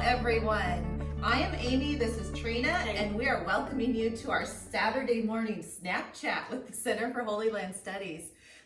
everyone. I am Amy, this is Trina, and we are welcoming you to our Saturday morning snack chat with the Center for Holy Land Studies.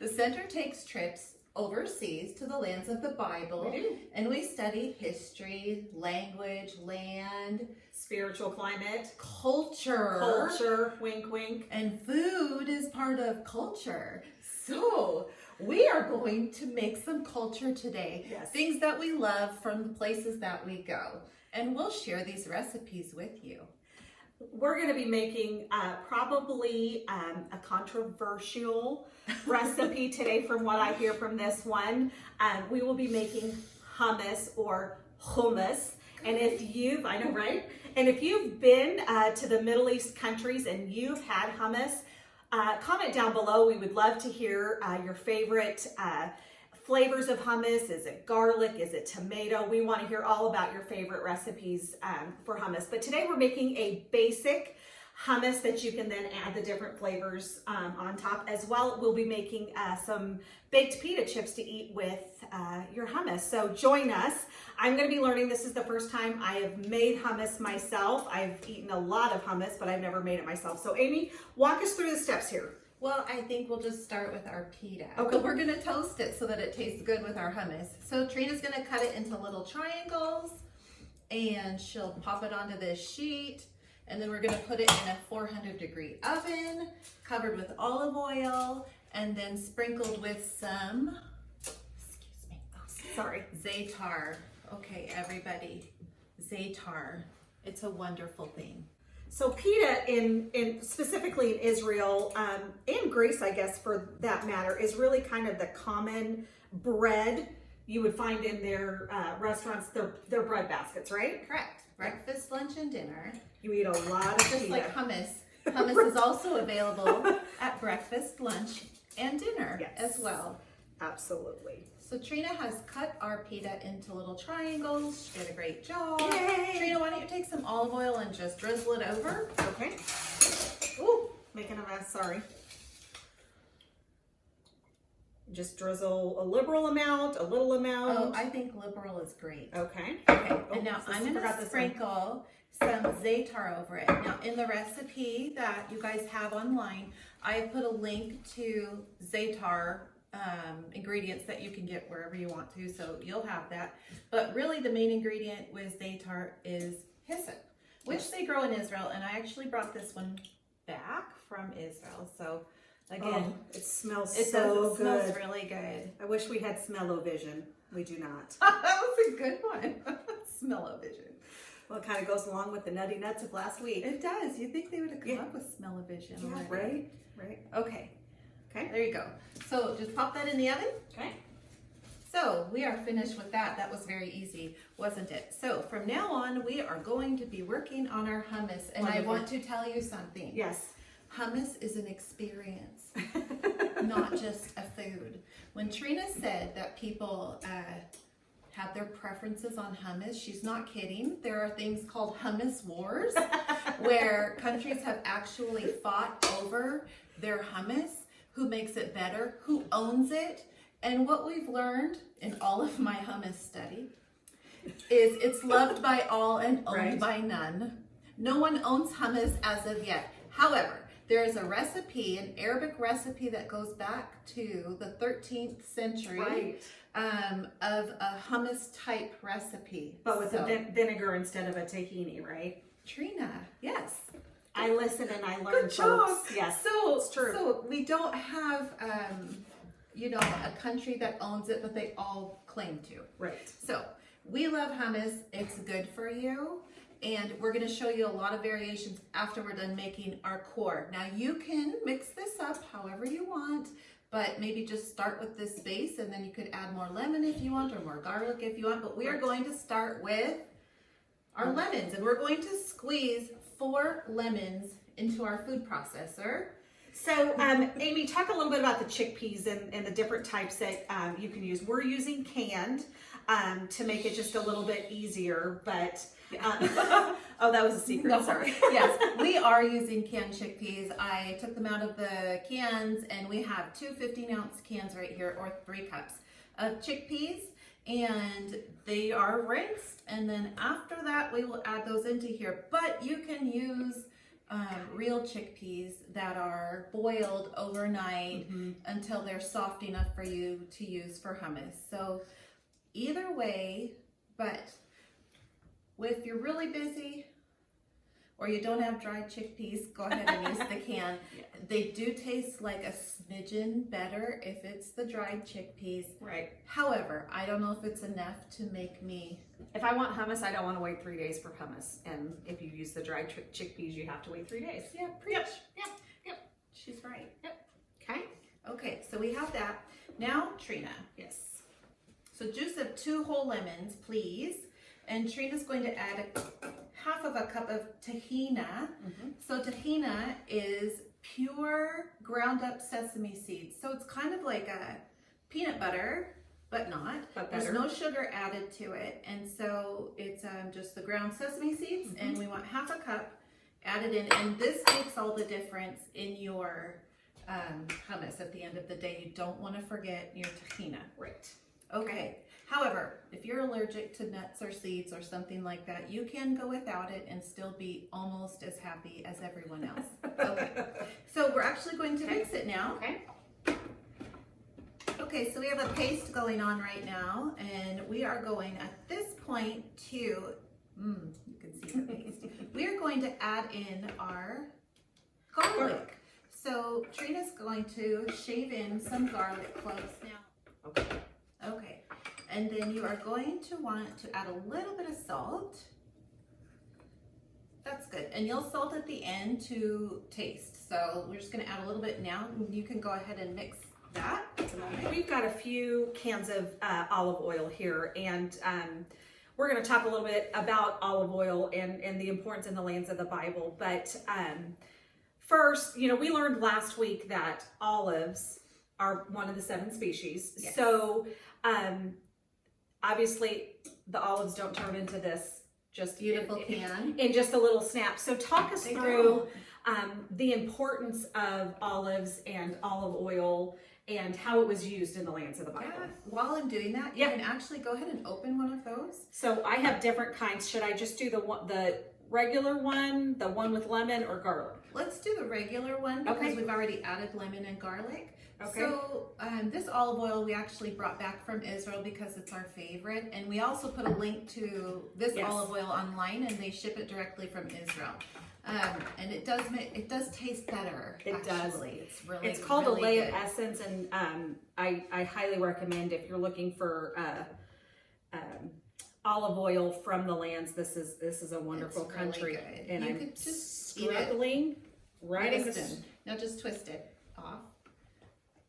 The center takes trips overseas to the lands of the Bible, and we study history, language, land, spiritual climate, culture, wink wink, and food is part of culture. So we are going to make some culture today. Yes. Things that we love from the places that we go. And we'll share these recipes with you. We're going to be making probably a controversial recipe today from what I hear from this one. We will be making hummus or hummus. And if you've, I know, right? And if you've been to the Middle East countries and you've had hummus, comment down below. We would love to hear your favorite flavors of hummus. Is it garlic? Is it tomato? We want to hear all about your favorite recipes for hummus. But today we're making a basic hummus that you can then add the different flavors on top. As well, we'll be making some baked pita chips to eat with your hummus. So join us. I'm going to be learning. This is the first time I have made hummus myself. I've eaten a lot of hummus, but I've never made it myself. So Amy, walk us through the steps here. Well, I think we'll just start with our pita. Okay. But we're going to toast it so that it tastes good with our hummus. So Trina's going to cut it into little triangles, and she'll pop it onto this sheet. And then we're going to put it in a 400-degree oven, covered with olive oil, and then sprinkled with some, za'atar. Okay, everybody, za'atar. It's a wonderful thing. So pita, in specifically in Israel, and Greece, I guess for that matter, is really kind of the common bread you would find in their restaurants, their bread baskets, right? Correct. Breakfast, lunch, and dinner. You eat a lot of Just pita. like hummus. Hummus is also available at breakfast, lunch, and dinner as well. Absolutely. So Trina has cut our pita into little triangles. She did a great job. Yay. Trina, why don't you take some olive oil and just drizzle it over? Okay. Ooh, making a mess, sorry. Just drizzle a liberal amount, a little amount. Oh, I think liberal is great. Okay. Okay, and now I'm going to sprinkle some za'atar over it. Now in the recipe that you guys have online, I put a link to za'atar ingredients that you can get wherever you want to, so you'll have that. But really the main ingredient with za'atar is hyssop, which they grow in Israel, and I actually brought this one back from Israel. So again, it smells it so good. Smells really good. I wish we had smell-o-vision. We do not. That was a good one. Smell-o-vision. Well, it kind of goes along with the nutty nuts of last week. It does. You'd think they would have come up with smell-o-vision already. Right. Okay. Okay. There you go. So just pop that in the oven. Okay. So we are finished with that. That was very easy, wasn't it? So from now on, we are going to be working on our hummus. And Wonderful. I want to tell you something. Yes. Hummus is an experience, not just a food. When Trina said that people have their preferences on hummus, she's not kidding. There are things called hummus wars where countries have actually fought over their hummus, who makes it better, who owns it. And what we've learned in all of my hummus study is it's loved by all and owned by none. No one owns hummus as of yet. However, there is a recipe, an Arabic recipe that goes back to the 13th century of a hummus type recipe. But with a vinegar instead of a tahini, right? Trina, yes. I listen and I learn. Good job. Folks. Yes, so it's true. So we don't have, a country that owns it, but they all claim to. Right. So we love hummus. It's good for you. And we're going to show you a lot of variations after we're done making our core. Now you can mix this up however you want, but maybe just start with this base, and then you could add more lemon if you want, or more garlic if you want. But we are going to start with our lemons, and we're going to squeeze 4 lemons into our food processor. So, Amy, talk a little bit about the chickpeas and the different types that you can use. We're using canned to make it just a little bit easier, but oh, that was a secret. No. Sorry. Yes, we are using canned chickpeas. I took them out of the cans, and we have 2 15-ounce cans right here, or 3 cups of chickpeas. and they are rinsed, and then after that we will add those into here. But you can use real chickpeas that are boiled overnight until they're soft enough for you to use for hummus. So either way, but if you're really busy or you don't have dried chickpeas, go ahead and use the can. They do taste like a smidgen better if it's the dried chickpeas. Right. However, I don't know if it's enough to make me... If I want hummus, I don't want to wait 3 days for hummus. And if you use the dried chickpeas, you have to wait 3 days. Yeah, preach. Yep. She's right. Yep. Okay. Okay, so we have that. Now, Trina. Yes. So juice of 2 whole lemons, please. And Trina's going to add half of a cup of tahina. So tahina is pure ground up sesame seeds. So it's kind of like a peanut butter, but not. There's no sugar added to it. And so it's just the ground sesame seeds, and we want half a cup added in. And this makes all the difference in your hummus at the end of the day. You don't want to forget your tahina. Right. Okay. However, if you're allergic to nuts or seeds or something like that, you can go without it and still be almost as happy as everyone else. Okay. So we're actually going to mix it now. Okay. Okay, so we have a paste going on right now, and we are going at this point to, you can see the paste. We are going to add in our garlic. So Trina's going to shave in some garlic cloves now. Okay. Okay. And then you are going to want to add a little bit of salt. That's good. And you'll salt at the end to taste. So we're just going to add a little bit now. You can go ahead and mix that at the moment. We've got a few cans of olive oil here, and we're going to talk a little bit about olive oil and the importance in the lands of the Bible. But first, we learned last week that olives are one of the 7 species. Yes. So obviously the olives don't turn into this just beautiful can in just a little snap. So talk us through the importance of olives and olive oil and how it was used in the lands of the Bible. Yeah. While I'm doing that, you can actually go ahead and open one of those. So I have different kinds. Should I just do the regular one, the one with lemon, or garlic? Let's do the regular one because we've already added lemon and garlic. Okay. So this olive oil we actually brought back from Israel because it's our favorite, and we also put a link to this olive oil online, and they ship it directly from Israel. And it does taste better. It does. It's called really a lay good. of essence, and I highly recommend if you're looking for olive oil from the lands. This is a wonderful It's really country, good. and You I'm could just struggling right in Now just twist it off.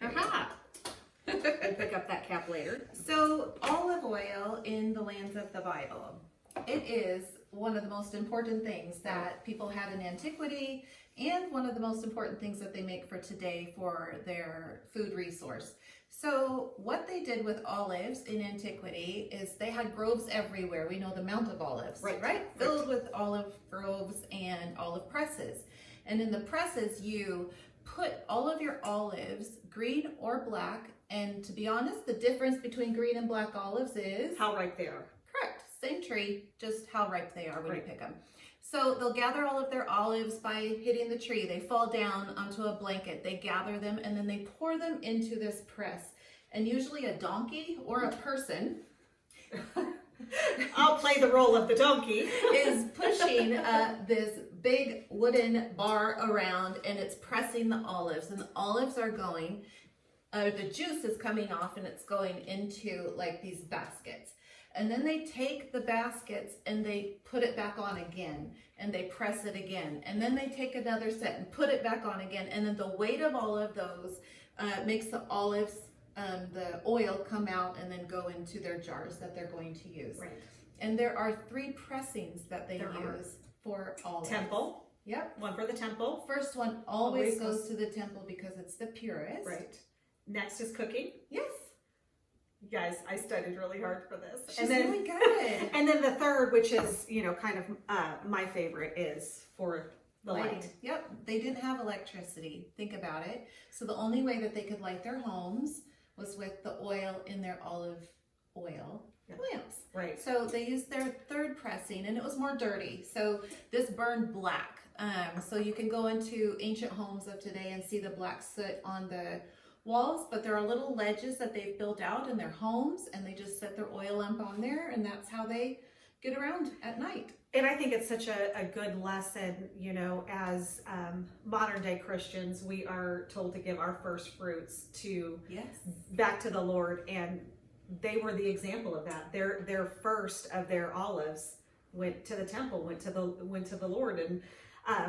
Aha! And pick up that cap later. So olive oil in the lands of the Bible, it is one of the most important things that people had in antiquity, and one of the most important things that they make for today for their food resource. So what they did with olives in antiquity is they had groves everywhere. We know the Mount of Olives, right? Filled with olive groves and olive presses. And in the presses, you put all of your olives, green or black, and to be honest, the difference between green and black olives is how ripe they are. Correct. Same tree, just how ripe they are when you pick them. So they'll gather all of their olives by hitting the tree. They fall down onto a blanket. They gather them, and then they pour them into this press. And usually a donkey or a person I'll play the role of the donkey. is pushing this big wooden bar around, and it's pressing the olives, and the olives are going, the juice is coming off, and it's going into like these baskets. And then they take the baskets and they put it back on again, and they press it again. And then they take another set and put it back on again. And then the weight of all of those makes the olives, the oil come out and then go into their jars that they're going to use. Right. And there are 3 pressings that they use for olives. Temple. Yep. One for the temple. First one always goes to the temple because it's the purest. Right. Next is cooking. Yes. You guys, I studied really hard for this. She's really good. And then the third, which is, kind of my favorite, is for the light. Yep. They didn't have electricity. Think about it. So the only way that they could light their homes was with the oil in their olive oil Yeah. lamps. Right. So they used their third pressing, and it was more dirty. So this burned black. So you can go into ancient homes of today and see the black soot on the walls, but there are little ledges that they've built out in their homes, and they just set their oil lamp on there, and that's how they get around at night. And I think it's such a good lesson, you know, as modern day Christians, we are told to give our first fruits to Yes. back to the Lord, and they were the example of that. Their first of their olives went to the temple, went to the Lord, and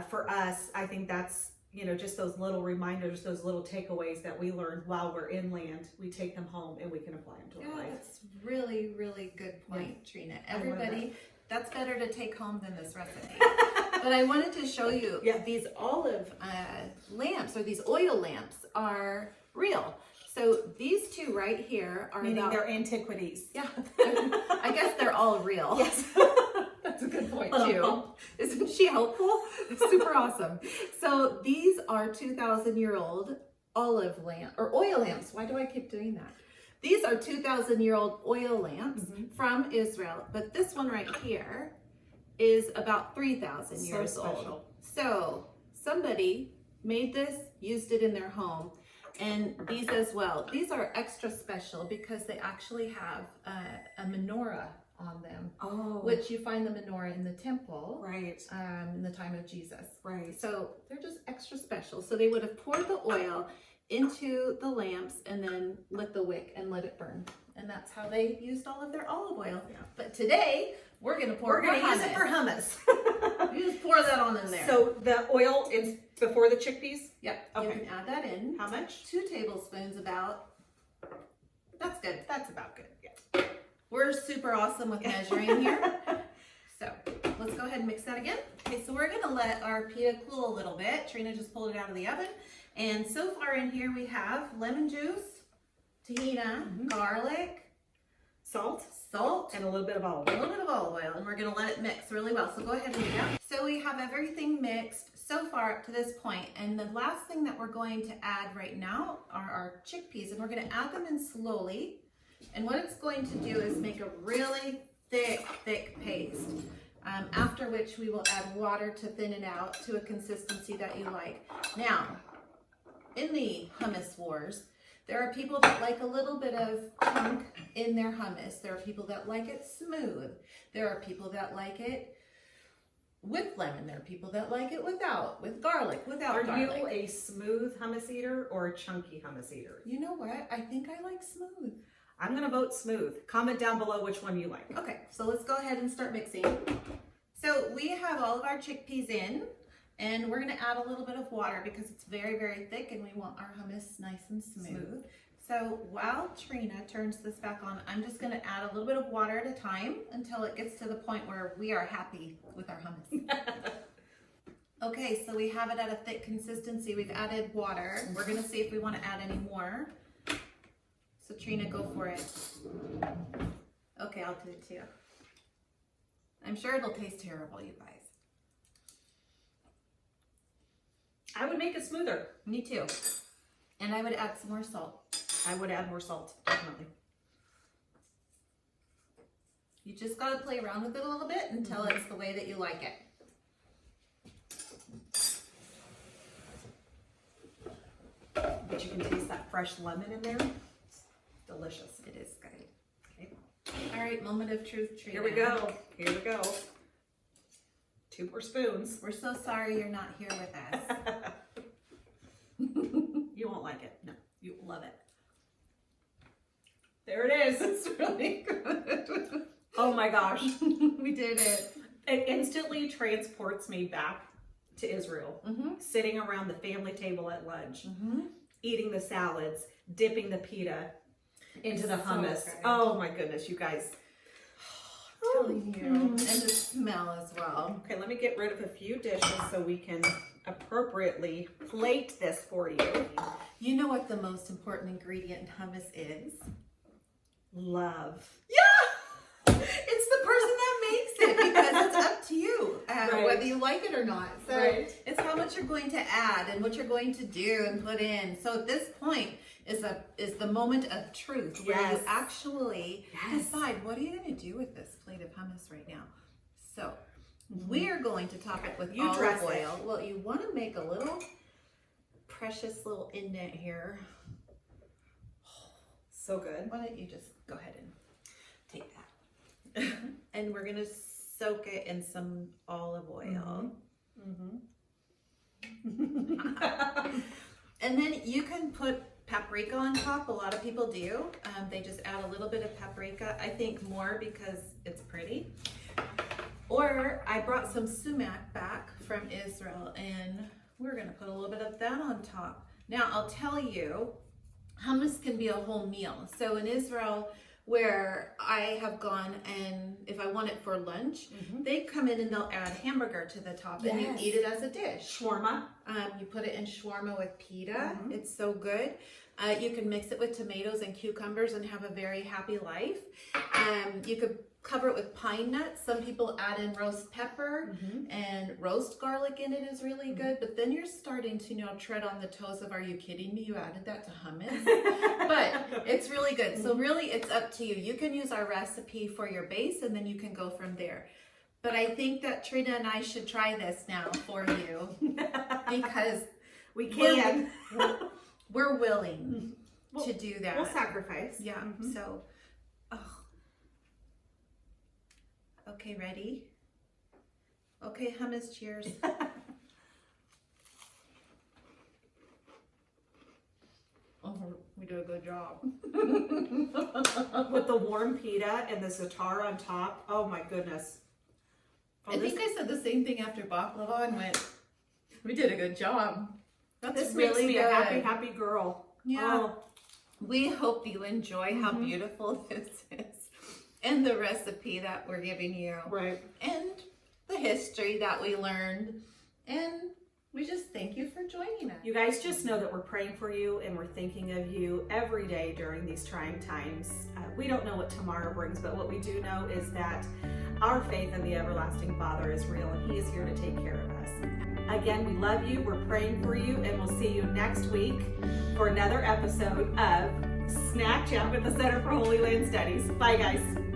for us, I think that's, you know, just those little reminders, those little takeaways that we learned while we're inland. We take them home and we can apply them to our life. That's really, really good point, Trina. Everybody, that's better to take home than this recipe. But I wanted to show you these olive lamps, or these oil lamps, are real. So these two right here are Meaning they're antiquities. Yeah, I guess they're all real. Yes. That's a good point too. Isn't she helpful? Super awesome. So these are 2,000-year-old olive lamp or oil lamps. Why do I keep doing that? These are 2,000-year-old oil lamps from Israel, but this one right here is about 3,000 years old. So somebody made this, used it in their home, and these as well. These are extra special because they actually have a menorah on them, which you find the menorah in the temple, Right. In the time of Jesus. Right. So they're just extra special. So they would have poured the oil into the lamps and then lit the wick and let it burn. And that's how they used all of their olive oil. Yeah. But today we're gonna use it for hummus. You just pour that on in there. So the oil is before the chickpeas? Yep. Okay. You can add that in. How much? 2 tablespoons about. That's good. That's about good. Yeah. We're super awesome with measuring here. So let's go ahead and mix that again. Okay, so we're gonna let our pita cool a little bit. Trina just pulled it out of the oven. And so far in here we have lemon juice, tahina, garlic, Salt, salt, and a little bit of olive a oil. little bit of olive oil, and we're gonna let it mix really well. So go ahead and do that. So we have everything mixed so far up to this point, and the last thing that we're going to add right now are our chickpeas, and we're gonna add them in slowly. And what it's going to do is make a really thick paste. After which we will add water to thin it out to a consistency that you like. Now, in the hummus wars, there are people that like a little bit of chunk in their hummus. There are people that like it smooth. There are people that like it with lemon. There are people that like it without, with garlic, without garlic. Are you a smooth hummus eater or a chunky hummus eater? You know what? I think I like smooth. I'm gonna vote smooth. Comment down below which one you like. Okay, so let's go ahead and start mixing. So we have all of our chickpeas in, and we're gonna add a little bit of water because it's very, very thick and we want our hummus nice and smooth. So while Trina turns this back on, I'm just gonna add a little bit of water at a time until it gets to the point where we are happy with our hummus. Okay, so we have it at a thick consistency. We've added water. We're gonna see if we wanna add any more. So Trina, go for it. Okay, I'll do it too. I'm sure it'll taste terrible, you guys. I would make it smoother. Me too. And I would add some more salt. I would add more salt, definitely. You just gotta play around with it a little bit until it's the way that you like it. But you can taste that fresh lemon in there. It's delicious. It is good. Okay. All right, moment of truth, Trina. Here we go. Here we go. 2 more spoons. We're so sorry you're not here with us. You won't like it. No, you will love it. There it is. It's really good. Oh my gosh. We did it. It instantly transports me back to Israel. Sitting around the family table at lunch, eating the salads, dipping the pita into the hummus. So good. Oh my goodness, you guys. Telling you. And the smell as well. Okay, let me get rid of a few dishes so we can appropriately plate this for you. You know what the most important ingredient in hummus is? Love. Yeah! It's the person that makes it because it's up to you Right. whether you like it or not. So Right. it's how much you're going to add and what you're going to do and put in. So at this point is the moment of truth where Yes. you actually Yes. decide what are you going to do with this plate of hummus right now. So we are going to top it with You olive dress it. oil. Well, you want to make a little precious little indent here. So good. Why don't you just go ahead and take that. And we're going to soak it in some olive oil. And then you can put paprika on top. A lot of people do. They just add a little bit of paprika. I think more because it's pretty. Or I brought some sumac back from Israel and we're going to put a little bit of that on top. Now I'll tell you, hummus can be a whole meal. So in Israel, where I have gone and if I want it for lunch, they come in and they'll add hamburger to the top and you Yes. eat it as a dish. Shawarma. You put it in shawarma with pita. It's so good. You can mix it with tomatoes and cucumbers and have a very happy life. You could cover it with pine nuts. Some people add in roast pepper and roast garlic in it is really good. But then you're starting to, tread on the toes of, are you kidding me? You added that to hummus? But it's really good. So really it's up to you. You can use our recipe for your base and then you can go from there. But I think that Trina and I should try this now for you because We can. we're willing to do that. We'll sacrifice. Yeah. So, okay, ready? Okay, hummus, cheers. We do a good job. With the warm pita and the za'atar on top. Oh my goodness. I think I said the same thing after baklava and went, we did a good job. That's This really makes me good. a happy, happy girl. Yeah. Oh. We hope you enjoy how beautiful this is and the recipe that we're giving you Right. and the history that we learned. And we just thank you for joining us. You guys just know that we're praying for you and we're thinking of you every day during these trying times. We don't know what tomorrow brings, but what we do know is that our faith in the everlasting Father is real and He is here to take care of us. Again, we love you, we're praying for you, and we'll see you next week for another episode of Snack Chat with the Center for Holy Land Studies. Bye, guys.